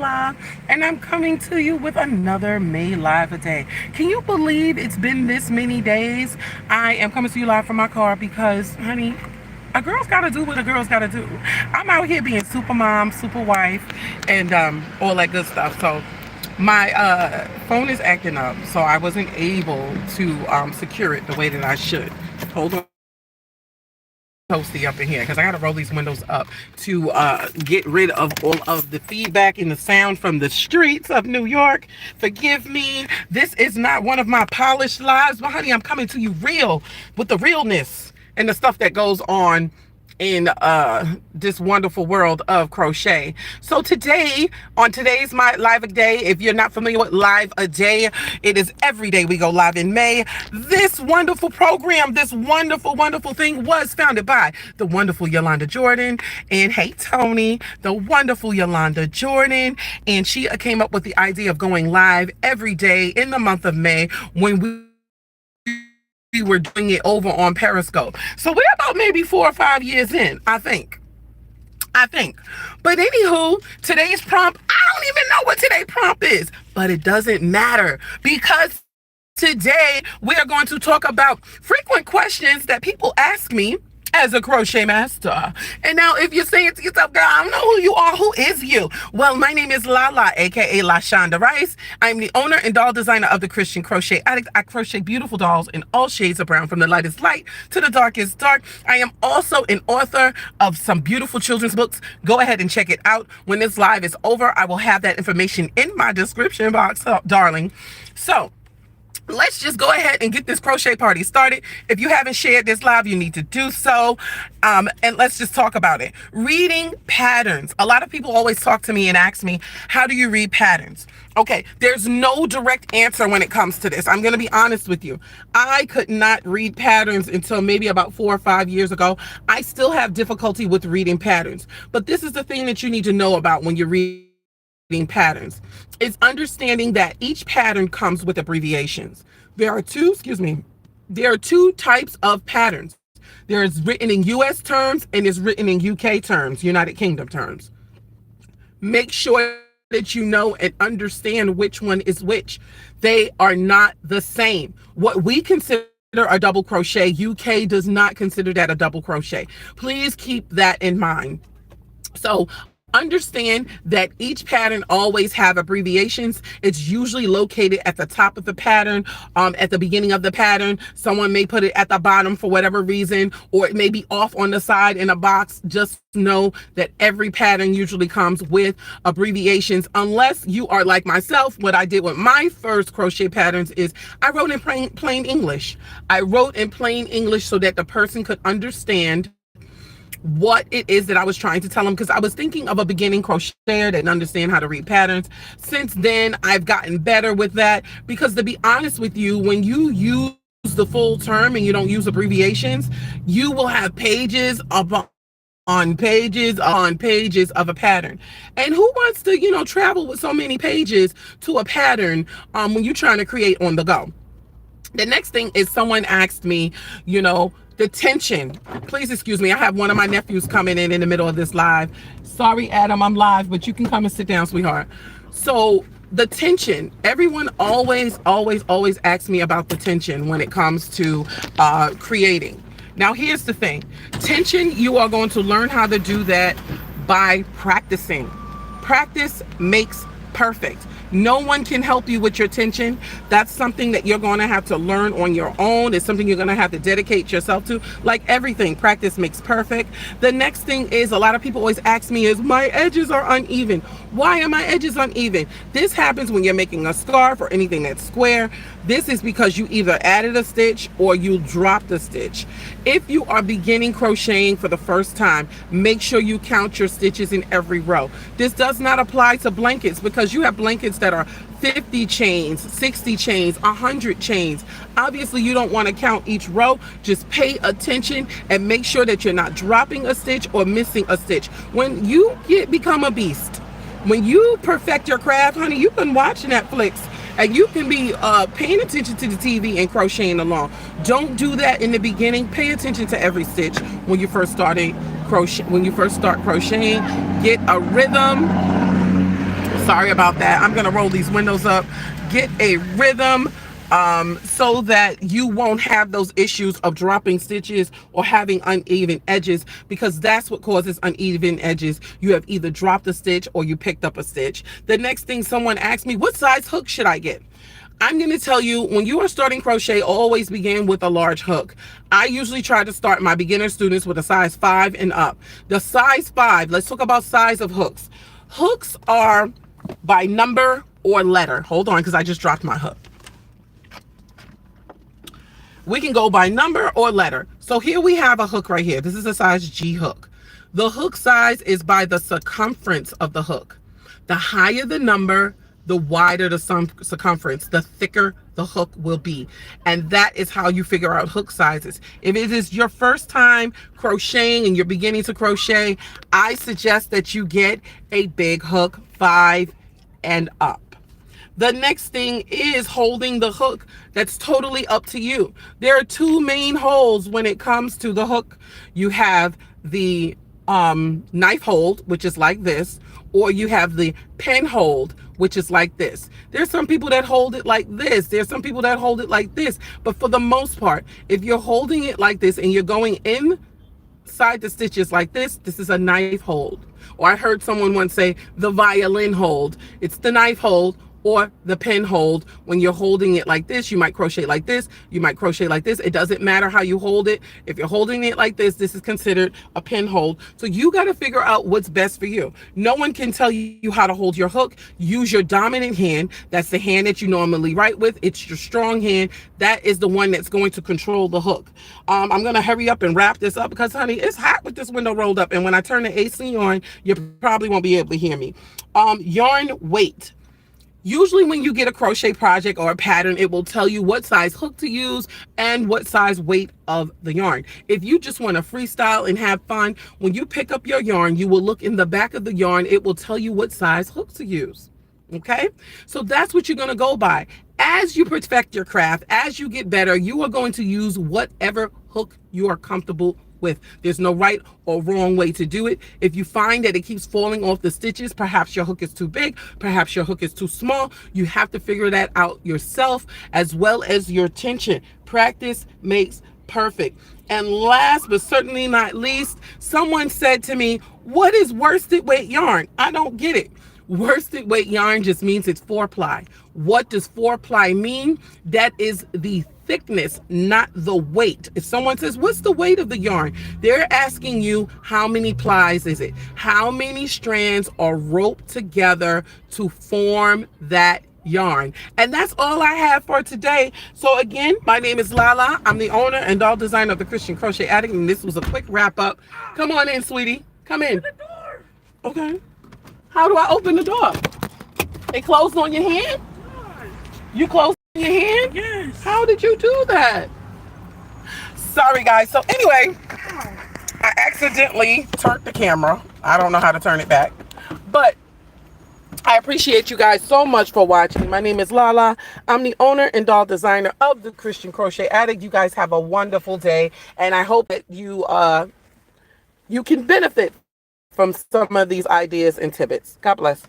La, and I'm coming to you with another May Live a day. Can you believe it's been this many days? I am coming to you live from my car because, honey, a girl's got to do what a girl's got to do. I'm out here being super mom, super wife, and all that good stuff. So my phone is acting up, so I wasn't able to secure it the way that I should. Hold on. Toasty up in here because I got to roll these windows up to get rid of all of the feedback and the sound from the streets of New York. Forgive me. This is not one of my polished lives, but honey, I'm coming to you real with the realness and the stuff that goes on in this wonderful world of crochet. So today, on today's My Live a Day, if you're not familiar with Live a Day, it is every day we go live in May. This wonderful program, this wonderful thing was founded by the wonderful Yolanda Jordan and hey Tony, the wonderful Yolanda Jordan, and she came up with the idea of going live every day in the month of May when we were doing it over on Periscope. So we're about maybe 4 or 5 years in, I think. But anywho, today's prompt, I don't even know what today's prompt is, but it doesn't matter because today we are going to talk about frequent questions that people ask me as a crochet master. And now if you're saying to yourself, girl, I don't know who you are, who is you? Well, my name is Lala, aka La-Shonda Rice. I'm the owner and doll designer of the Christian Crochet Addict. I crochet beautiful dolls in all shades of brown, from the lightest light to the darkest dark. I am also an author of some beautiful children's books. Go ahead and check it out. When this live is over, I will have that information in my description box, darling. So let's just go ahead and get this crochet party started. If you haven't shared this live, you need to do so. And let's just talk about it. Reading patterns. A lot of people always talk to me and ask me, how do you read patterns? Okay, there's no direct answer when it comes to this. I'm going to be honest with you. I could not read patterns until maybe about 4 or 5 years ago. I still have difficulty with reading patterns. But this is the thing that you need to know about when you're reading patterns. Is understanding that each pattern comes with abbreviations. There are two types of patterns. There is written in US terms and is written in UK terms, United Kingdom terms. Make sure that you know and understand which one is which. They are not the same. What we consider a double crochet, UK does not consider that a double crochet. Please keep that in mind. So understand that each pattern always have abbreviations. It's usually located at the top of the pattern, at the beginning of the pattern. Someone may put it at the bottom for whatever reason, or it may be off on the side in a box. Just know that every pattern usually comes with abbreviations, unless you are like myself. What I did with my first crochet patterns is I wrote in plain English. I wrote in plain English so that the person could understand what it is that I was trying to tell them, because I was thinking of a beginning crocheter that didn't understand how to read patterns. Since then, I've gotten better with that, because to be honest with you, when you use the full term and you don't use abbreviations, you will have pages on pages of a pattern. And who wants to, travel with so many pages to a pattern when you're trying to create on the go? The next thing is someone asked me, the tension. Please excuse me. I have one of my nephews coming in the middle of this live. Sorry, Adam, I'm live, but you can come and sit down, sweetheart. So the tension, everyone always asks me about the tension when it comes to creating. Now, here's the thing. Tension, you are going to learn how to do that by practicing. Practice makes perfect. No one can help you with your tension. That's something that you're going to have to learn on your own. It's something you're going to have to dedicate yourself to. Like everything, practice makes perfect. The next thing is, a lot of people always ask me is, my edges are uneven. Why are my edges uneven? This happens when you're making a scarf or anything that's square. This is because you either added a stitch or you dropped a stitch. If you are beginning crocheting for the first time, make sure you count your stitches in every row. This does not apply to blankets, because you have blankets that are 50 chains, 60 chains, 100 chains. Obviously, you don't want to count each row. Just pay attention and make sure that you're not dropping a stitch or missing a stitch. When you become a beast, when you perfect your craft, honey, you can watch Netflix and you can be paying attention to the TV and crocheting along. Don't do that in the beginning. Pay attention to every stitch when you first start crocheting. Get a rhythm. Sorry about that. I'm gonna roll these windows up, get a rhythm, so that you won't have those issues of dropping stitches or having uneven edges, because that's what causes uneven edges. You have either dropped a stitch or you picked up a stitch. The next thing, someone asked me, what size hook should I get? I'm going to tell you, when you are starting crochet, always begin with a large hook. I usually try to start my beginner students with a size 5 and up. The size 5, let's talk about size of hooks. Hooks are by number or letter. Hold on, because I just dropped my hook. We can go by number or letter. So here we have a hook right here. This is a size G hook. The hook size is by the circumference of the hook. The higher the number, the wider the circumference, the thicker the hook will be. And that is how you figure out hook sizes. If it is your first time crocheting and you're beginning to crochet, I suggest that you get a big hook, 5 and up. The next thing is holding the hook. That's totally up to you. There are two main holes when it comes to the hook. You have the knife hold, which is like this, or you have the pen hold, which is like this. There's some people that hold it like this. There's some people that hold it like this. But for the most part, if you're holding it like this and you're going inside the stitches like this, this is a knife hold. Or I heard someone once say the violin hold. It's the knife hold or the pen hold. When you're holding it like this, you might crochet like this, you might crochet like this. It doesn't matter how you hold it. If you're holding it like this, this is considered a pen hold. So you got to figure out what's best for you. No one can tell you how to hold your hook. Use your dominant hand. That's the hand that you normally write with. It's your strong hand. That is the one that's going to control the hook. I'm going to hurry up and wrap this up because, honey, it's hot with this window rolled up. And when I turn the AC on, you probably won't be able to hear me. Yarn weight. Usually when you get a crochet project or a pattern, it will tell you what size hook to use and what size weight of the yarn. If you just want to freestyle and have fun, when you pick up your yarn, you will look in the back of the yarn. It will tell you what size hook to use. Okay, so that's what you're going to go by. As you perfect your craft, as you get better, you are going to use whatever hook you are comfortable with. There's no right or wrong way to do it. If you find that it keeps falling off the stitches, perhaps your hook is too big, perhaps your hook is too small, you have to figure that out yourself, as well as your tension. Practice makes perfect. And last but certainly not least, someone said to me, what is worsted weight yarn? I don't get it. Worsted weight yarn just means it's 4-ply. What does 4-ply mean? That is the thickness, not the weight. If someone says, what's the weight of the yarn? They're asking you, how many plies is it? How many strands are roped together to form that yarn? And that's all I have for today. So again, my name is Lala. I'm the owner and doll designer of the Christian Crochet Addict, and this was a quick wrap up. Come on in, sweetie. Come in. Okay. How do I open the door? It closed on your hand? You closed on your hand? Yes. How did you do that? Sorry, guys. So anyway, I accidentally turned the camera. I don't know how to turn it back. But I appreciate you guys so much for watching. My name is Lala. I'm the owner and doll designer of the Christian Crochet Addict. You guys have a wonderful day. And I hope that you can benefit from some of these ideas and tidbits. God bless.